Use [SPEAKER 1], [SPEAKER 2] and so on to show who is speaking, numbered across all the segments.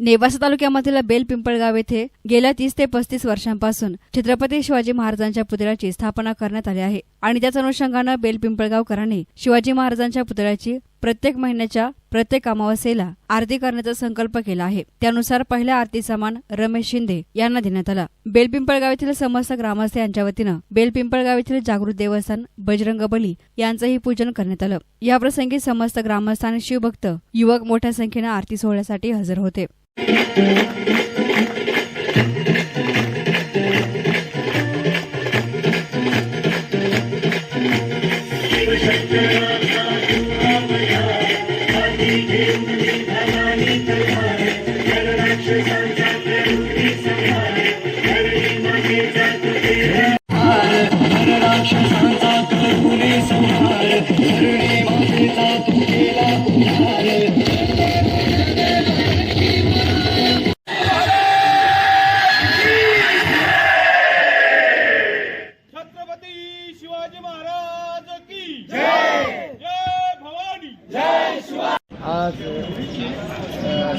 [SPEAKER 1] नेवासा तालुक्यामधील बेलपिंपळगाव येथे गेल्या 30 ते 35 वर्षांपासून छत्रपती शिवाजी महाराजांच्या पुतळ्याची स्थापना करण्यात आली आहे आणि त्याच अनुषंगाने बेलपिंपळगावकरांनी शिवाजी महाराजांच्या पुतळ्याची प्रत्येक महिन्याच्या प्रत्येक अमावस्येला आरती करण्याचा संकल्प केला आहे। त्यानुसार पहिल्या आरतीचा मान रमेश शिंदे यांना देण्यात आला। बेलपिंपळगाव येथील समस्त ग्रामस्थ यांच्या वतीनं बेलपिंपळगाव येथील जागृत देवस्थान बजरंग बली यांचंही पूजन करण्यात आलं। या प्रसंगी समस्त ग्रामस्थ आणि शिवभक्त युवक मोठ्या संख्येने आरती सोहळ्यासाठी हजर होते।
[SPEAKER 2] छत्रपती शिवाजी महाराज की जय। जय भवानी, जय शिवाजी।
[SPEAKER 3] आज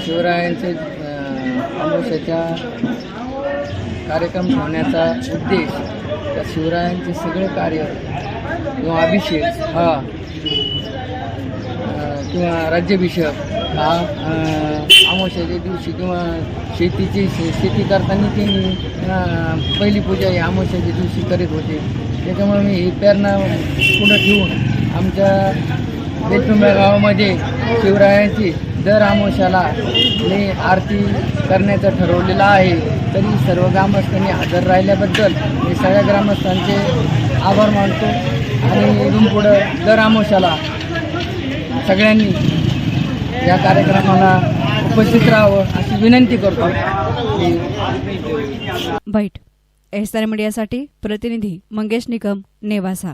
[SPEAKER 3] शिवरायांचे अमावस्येचा कार्यक्रम ठेवण्याचा उद्देश त्या शिवरायांचे सगळे कार्य किंवा अभिषेक हा किंवा राज्याभिषेक हा अमावस्येच्या दिवशी किंवा शेती करताना त्यांनी पहिली पूजा ही अमावस्येच्या दिवशी करीत होते। त्याच्यामुळे मी ही प्रेरणा पुढे ठेवून आमच्या बेलपिंपळ गावामध्ये शिवरायांची दर अमावस्याला मी आरती करण्याचं ठरवलेलं आहे। तरी सर्व ग्रामस्थांनी हजर राहिल्याबद्दल मी सगळ्या ग्रामस्थांचे आभार मानतो आणि इथून पुढं दर अमावस्याला सगळ्यांनी या कार्यक्रमाला उपस्थित राहावं अशी विनंती करतो।
[SPEAKER 1] बाईट एसआर मीडियासाठी प्रतिनिधी मंगेश निकम, नेवासा।